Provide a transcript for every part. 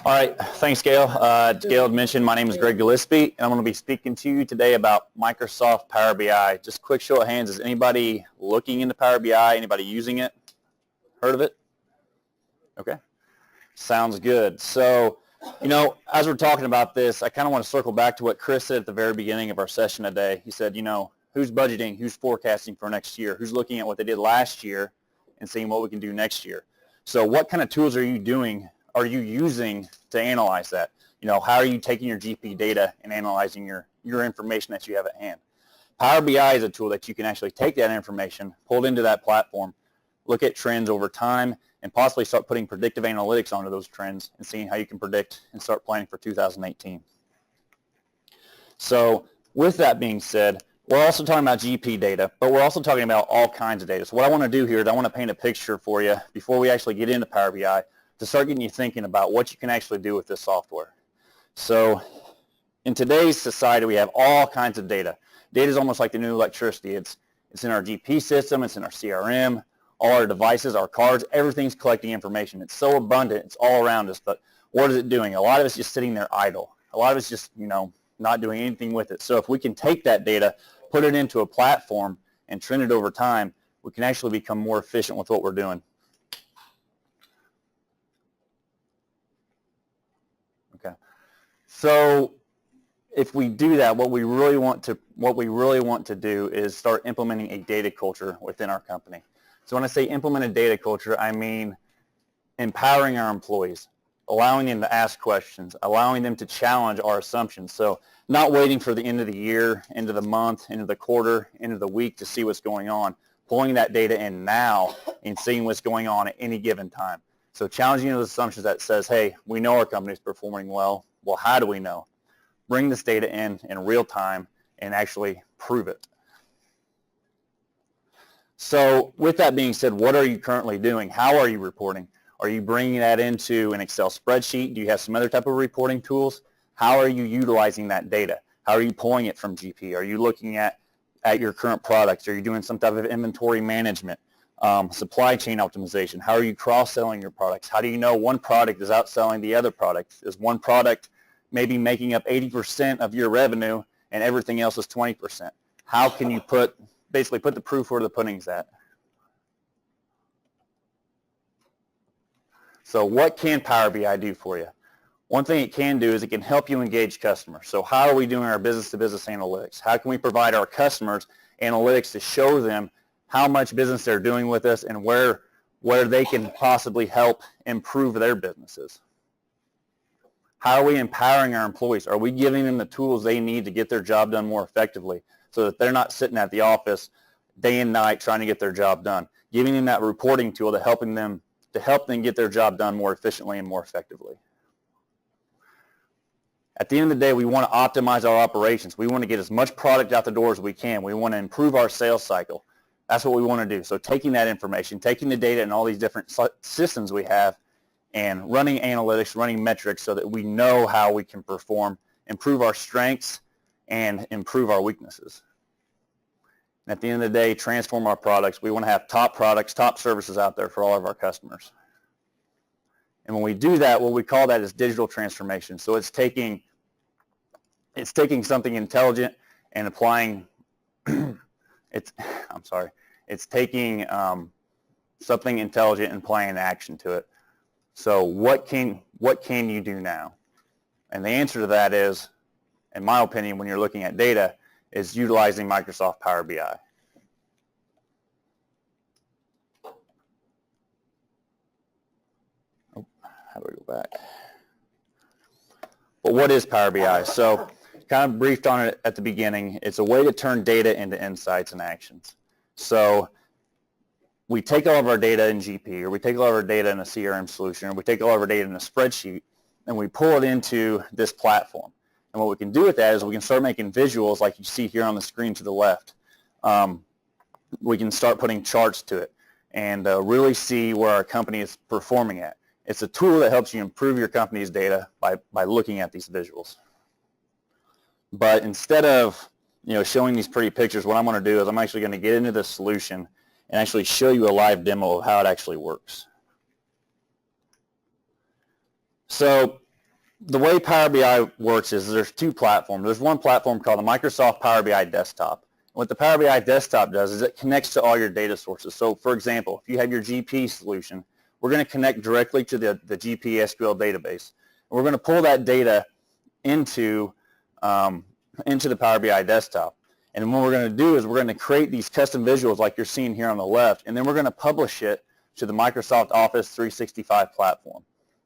All right, thanks, Gail. Gail had mentioned my name is Greg Gillespie, and I'm going to be speaking to you today about Microsoft Power BI. Just quick show of hands, is anybody looking into Power BI? Anybody using it? Heard of it? Okay, sounds good. So, as we're talking about this, I kind of want to circle back to what Chris said at the very beginning of our session today. He said, who's budgeting, who's forecasting for next year, who's looking at what they did last year and seeing what we can do next year. So what kind of tools are you using to analyze that? How are you taking your GP data and analyzing your information that you have at hand? Power BI is a tool that you can actually take that information, pull it into that platform, look at trends over time, and possibly start putting predictive analytics onto those trends and seeing how you can predict and start planning for 2018. So with that being said, we're also talking about GP data, but we're also talking about all kinds of data. So what I want to do here is I want to paint a picture for you before we actually get into Power BI to start getting you thinking about what you can actually do with this software. So in today's society, we have all kinds of data. Data is almost like the new electricity. It's in our GP system, it's in our CRM, all our devices, our cards, everything's collecting information. It's so abundant, it's all around us, but what is it doing? A lot of it's just sitting there idle. A lot of it's just, not doing anything with it. So if we can take that data, put it into a platform, and trend it over time, we can actually become more efficient with what we're doing. Okay. So if we do that, what we really want to do is start implementing a data culture within our company. So when I say implement a data culture, I mean empowering our employees, allowing them to ask questions, allowing them to challenge our assumptions. So not waiting for the end of the year, end of the month, end of the quarter, end of the week to see what's going on, pulling that data in now and seeing what's going on at any given time. So challenging those assumptions that says, hey, we know our company is performing well. Well, how do we know? Bring this data in real time and actually prove it. So with that being said, what are you currently doing? How are you reporting? Are you bringing that into an Excel spreadsheet? Do you have some other type of reporting tools? How are you utilizing that data? How are you pulling it from GP? Are you looking at your current products? Are you doing some type of inventory management, supply chain optimization? How are you cross-selling your products? How do you know one product is outselling the other product? Is one product maybe making up 80% of your revenue and everything else is 20%? How can you basically put the proof where the pudding's at? So what can Power BI do for you? One thing it can do is it can help you engage customers. So how are we doing our business-to-business analytics? How can we provide our customers analytics to show them how much business they're doing with us and where they can possibly help improve their businesses? How are we empowering our employees? Are we giving them the tools they need to get their job done more effectively so that they're not sitting at the office day and night trying to get their job done? Giving them that reporting tool to help them get their job done more efficiently and more effectively. At the end of the day, we want to optimize our operations. We want to get as much product out the door as we can. We want to improve our sales cycle. That's what we want to do. So taking that information, taking the data and all these different systems we have, and running analytics, running metrics so that we know how we can perform, improve our strengths, and improve our weaknesses. And at the end of the day, transform our products. We want to have top products, top services out there for all of our customers. And when we do that, what we call that is digital transformation. So it's taking something intelligent and applying, it's taking something intelligent and applying action to it. So what can you do now? And the answer to that is, in my opinion, when you're looking at data, is utilizing Microsoft Power BI. How do we go back? But what is Power BI? So kind of briefed on it at the beginning. It's a way to turn data into insights and actions. So we take all of our data in GP, or we take all of our data in a CRM solution, or we take all of our data in a spreadsheet, and we pull it into this platform. And what we can do with that is we can start making visuals like you see here on the screen to the left. We can start putting charts to it and really see where our company is performing at. It's a tool that helps you improve your company's data by looking at these visuals. But instead of showing these pretty pictures, what I'm going to do is I'm actually going to get into this solution and actually show you a live demo of how it actually works. So the way Power BI works is there's two platforms. There's one platform called the Microsoft Power BI Desktop. What the Power BI Desktop does is it connects to all your data sources. So for example, if you have your GP solution, we're going to connect directly to the GP SQL database. We're going to pull that data into the Power BI Desktop. And what we're going to do is we're going to create these custom visuals like you're seeing here on the left, and then we're going to publish it to the Microsoft Office 365 platform.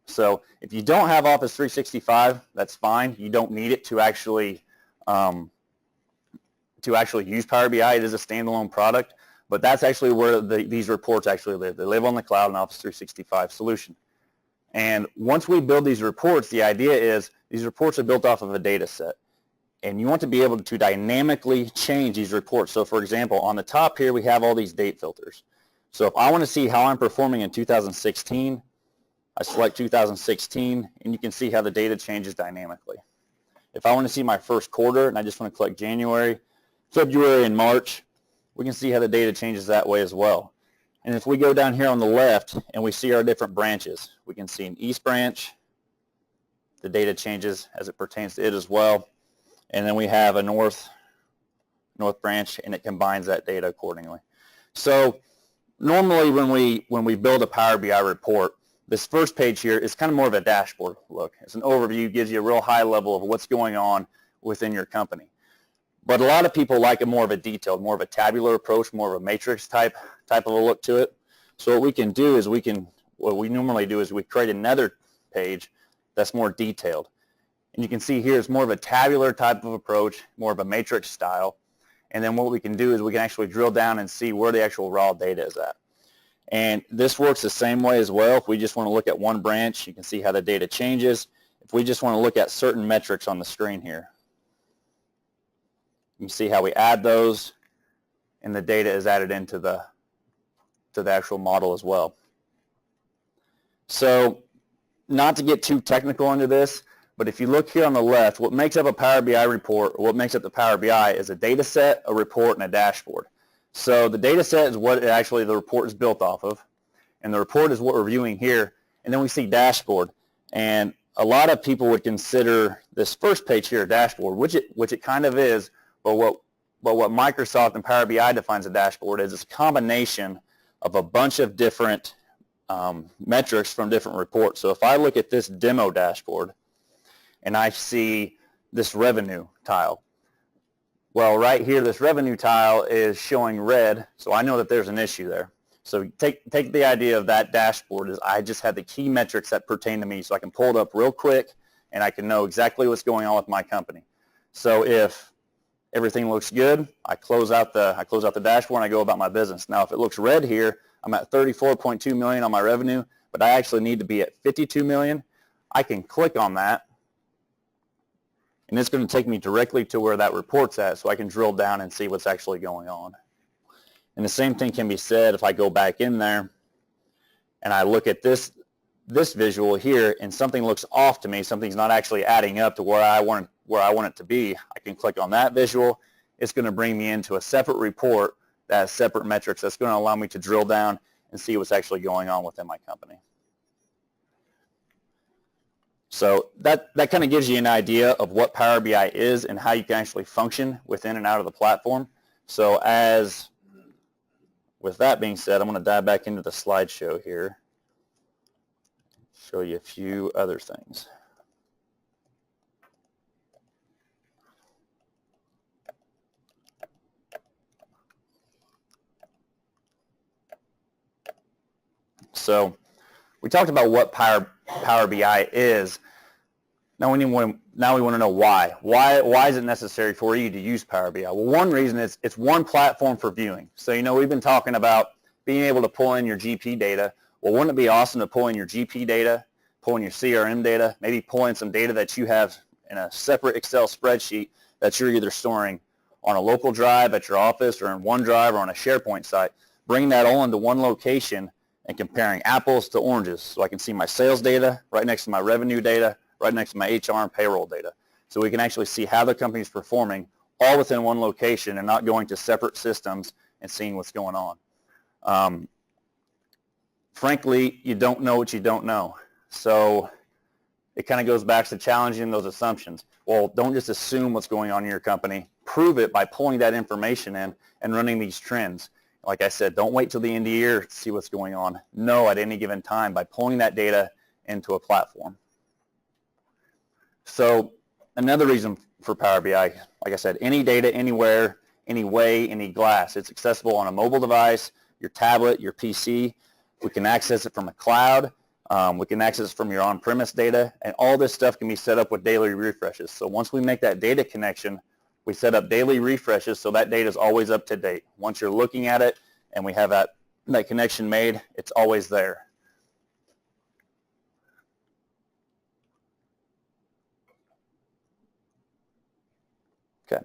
So if you don't have Office 365, that's fine. You don't need it to actually use Power BI. It is a standalone product, but that's actually where these reports actually live. They live on the cloud in Office 365 solution. And once we build these reports, the idea is these reports are built off of a data set. And you want to be able to dynamically change these reports. So for example, on the top here, we have all these date filters. So if I want to see how I'm performing in 2016, I select 2016, and you can see how the data changes dynamically. If I want to see my first quarter, and I just want to click January, February, and March, we can see how the data changes that way as well. And if we go down here on the left and we see our different branches, we can see an East branch, the data changes as it pertains to it as well. And then we have a North branch, and it combines that data accordingly. So normally when we build a Power BI report, this first page here is kind of more of a dashboard look. It's an overview, gives you a real high level of what's going on within your company. But a lot of people like a more of a detailed, more of a tabular approach, more of a matrix type of a look to it. So what we can do is what we normally do is we create another page that's more detailed. And you can see here it's more of a tabular type of approach, more of a matrix style. And then what we can do is we can actually drill down and see where the actual raw data is at. And this works the same way as well. If we just want to look at one branch, you can see how the data changes. If we just want to look at certain metrics on the screen here, you can see how we add those, and the data is added into the actual model as well. So not to get too technical into this, but if you look here on the left, what makes up a Power BI report, or what makes up the Power BI, is a data set, a report, and a dashboard. So the data set is what actually the report is built off of, and the report is what we're viewing here, and then we see dashboard. And a lot of people would consider this first page here a dashboard, which it kind of is, but what Microsoft and Power BI defines a dashboard is it's a combination of a bunch of different metrics from different reports. So if I look at this demo dashboard, and I see this revenue tile. Well, right here, this revenue tile is showing red, so I know that there's an issue there. So take the idea of that dashboard is I just have the key metrics that pertain to me, so I can pull it up real quick, and I can know exactly what's going on with my company. So if everything looks good, I close out the dashboard and I go about my business. Now, if it looks red here, I'm at 34.2 million on my revenue, but I actually need to be at 52 million. I can click on that, and it's going to take me directly to where that report's at, so I can drill down and see what's actually going on. And the same thing can be said if I go back in there and I look at this visual here, and something looks off to me, something's not actually adding up to where I want it to be. I can click on that visual. It's going to bring me into a separate report that has separate metrics that's going to allow me to drill down and see what's actually going on within my company. So that kind of gives you an idea of what Power BI is and how you can actually function within and out of the platform. So with that being said, I'm going to dive back into the slideshow here, show you a few other things. So we talked about what Power BI is. Now we want to know why. Why is it necessary for you to use Power BI? Well, one reason is it's one platform for viewing. So, we've been talking about being able to pull in your GP data. Well, wouldn't it be awesome to pull in your GP data, pull in your CRM data, maybe pull in some data that you have in a separate Excel spreadsheet that you're either storing on a local drive at your office or in OneDrive or on a SharePoint site, bring that all into one location and comparing apples to oranges. So I can see my sales data right next to my revenue data, right next to my HR and payroll data. So we can actually see how the company is performing all within one location and not going to separate systems and seeing what's going on. Frankly, you don't know what you don't know. So it kind of goes back to challenging those assumptions. Well, don't just assume what's going on in your company. Prove it by pulling that information in and running these trends. Like I said, don't wait till the end of the year to see what's going on. Know at any given time by pulling that data into a platform. So another reason for Power BI, like I said, any data, anywhere, any way, any glass. It's accessible on a mobile device, your tablet, your PC. We can access it from a cloud. We can access it from your on-premise data, and all this stuff can be set up with daily refreshes. So once we make that data connection, we set up daily refreshes so that data is always up to date. Once you're looking at it and we have that connection made, it's always there. Okay.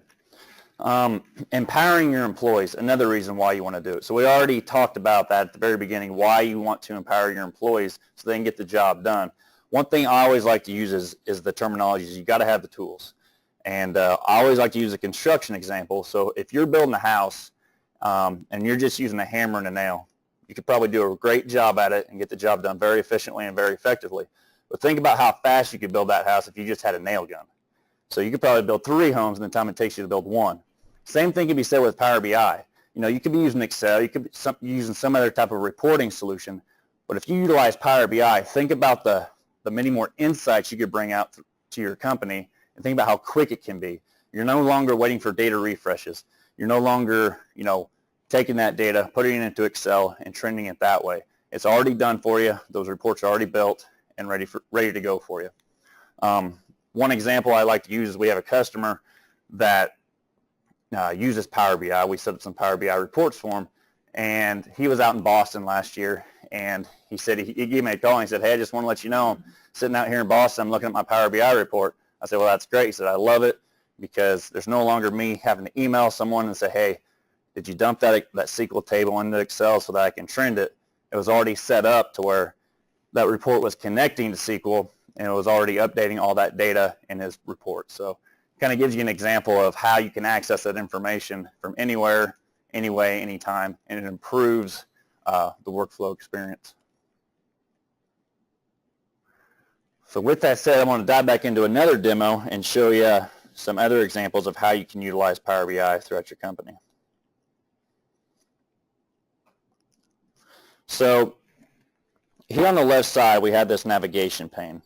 Empowering your employees, another reason why you want to do it. So we already talked about that at the very beginning, why you want to empower your employees so they can get the job done. One thing I always like to use is the terminology. You got to have the tools. And I always like to use a construction example. So if you're building a house and you're just using a hammer and a nail, you could probably do a great job at it and get the job done very efficiently and very effectively. But think about how fast you could build that house if you just had a nail gun. So you could probably build 3 homes in the time it takes you to build 1. Same thing can be said with Power BI. You could be using Excel, you could be using some other type of reporting solution, but if you utilize Power BI, think about the many more insights you could bring out to your company, and think about how quick it can be. You're no longer waiting for data refreshes. You're no longer, taking that data, putting it into Excel, and trending it that way. It's already done for you. Those reports are already built and ready to go for you. One example I like to use is we have a customer that uses Power BI. We set up some Power BI reports for him, and he was out in Boston last year, and he said he gave me a call and he said, "Hey, I just want to let you know I'm sitting out here in Boston. I'm looking at my Power BI report." I said, "Well, that's great." He said, "I love it because there's no longer me having to email someone and say, 'Hey, did you dump that SQL table into Excel so that I can trend it?' It was already set up to where that report was connecting to SQL, and it was already updating all that data in his report." So kind of gives you an example of how you can access that information from anywhere, any way, anytime, and it improves the workflow experience. So with that said, I want to dive back into another demo and show you some other examples of how you can utilize Power BI throughout your company. So here on the left side, we have this navigation pane.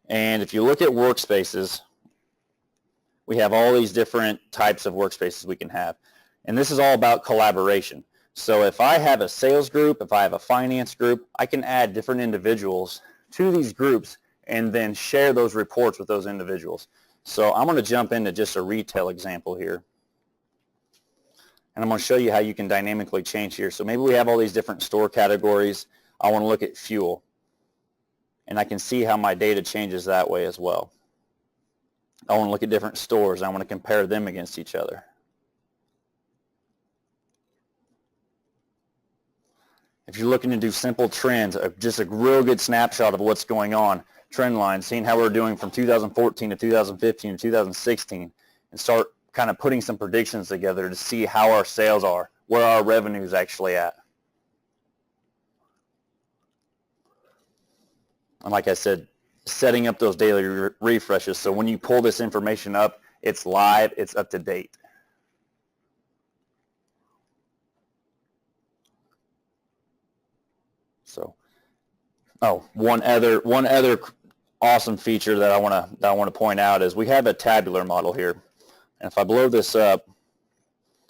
And if you look at workspaces, we have all these different types of workspaces we can have. And this is all about collaboration. So if I have a sales group, if I have a finance group, I can add different individuals to these groups and then share those reports with those individuals. So I'm going to jump into just a retail example here. And I'm going to show you how you can dynamically change here. So maybe we have all these different store categories. I want to look at fuel. And I can see how my data changes that way as well. I want to look at different stores. I want to compare them against each other. If you're looking to do simple trends, just a real good snapshot of what's going on, trend lines, seeing how we're doing from 2014 to 2015 to 2016, and start kind of putting some predictions together to see how our sales are, where our revenue is actually at. And like I said, setting up those daily refreshes. So when you pull this information up, it's live, it's up to date. So, one other awesome feature that I want to point out is we have a tabular model here. And if I blow this up,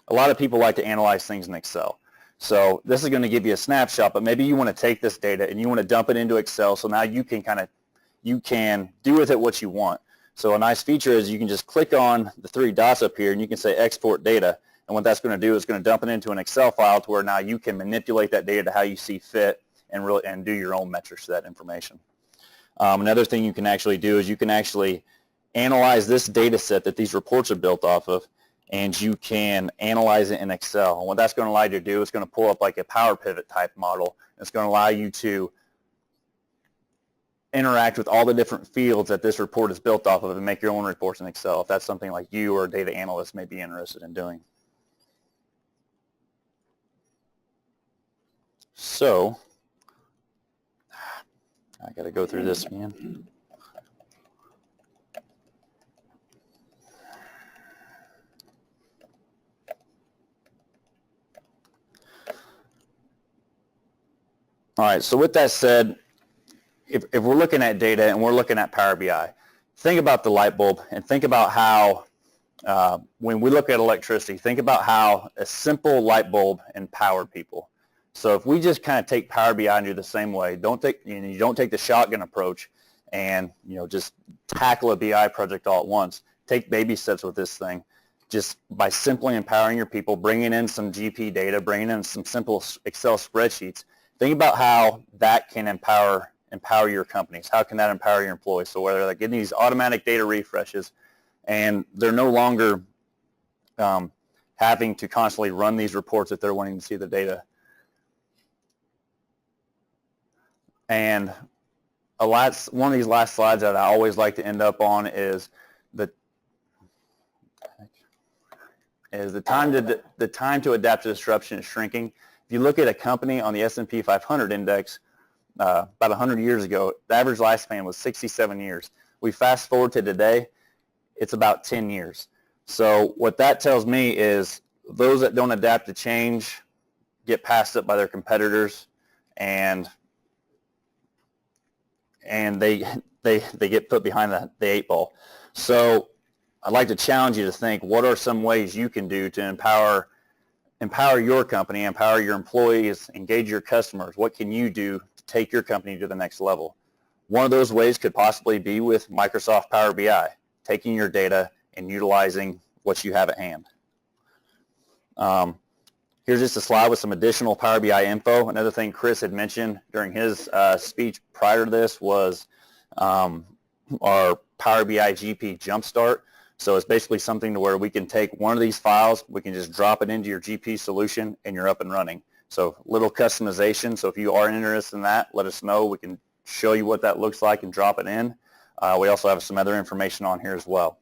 a lot of people like to analyze things in Excel. So this is going to give you a snapshot, but maybe you want to take this data and you want to dump it into Excel, so now you can do with it what you want. So a nice feature is you can just click on the 3 dots up here and you can say export data, and what that's going to do is going to dump it into an Excel file to where now you can manipulate that data to how you see fit and do your own metrics to that information. Another thing you can actually do is you can actually analyze this data set that these reports are built off of, and you can analyze it in Excel. And what that's going to allow you to do is going to pull up like a Power Pivot type model. It's going to allow you to interact with all the different fields that this report is built off of and make your own reports in Excel if that's something like you or a data analyst may be interested in doing. So I got to go through this again. All right, so with that said, if we're looking at data and we're looking at Power BI, think about the light bulb and think about how, when we look at electricity, think about how a simple light bulb empowered people. So if we just kind of take Power BI and do the same way, you don't take the shotgun approach and just tackle a BI project all at once. Take baby steps with this thing. Just by simply empowering your people, bringing in some GP data, bringing in some simple Excel spreadsheets. Think about how that can empower your companies. How can that empower your employees? So whether they're getting these automatic data refreshes and they're no longer having to constantly run these reports if they're wanting to see the data. And one of these last slides that I always like to end up on is the time to adapt to disruption is shrinking. If you look at a company on the S&P 500 index, about 100 years ago, the average lifespan was 67 years. We fast forward to today, it's about 10 years. So what that tells me is those that don't adapt to change get passed up by their competitors, and they get put behind the 8 ball. So I'd like to challenge you to think, what are some ways you can do to empower your company, empower your employees, engage your customers? What can you do to take your company to the next level? One of those ways could possibly be with Microsoft Power BI, taking your data and utilizing what you have at hand. Here's just a slide with some additional Power BI info. Another thing Chris had mentioned during his speech prior to this was our Power BI GP jumpstart. So it's basically something to where we can take one of these files, we can just drop it into your GP solution, and you're up and running. So little customization. So if you are interested in that, let us know. We can show you what that looks like and drop it in. We also have some other information on here as well.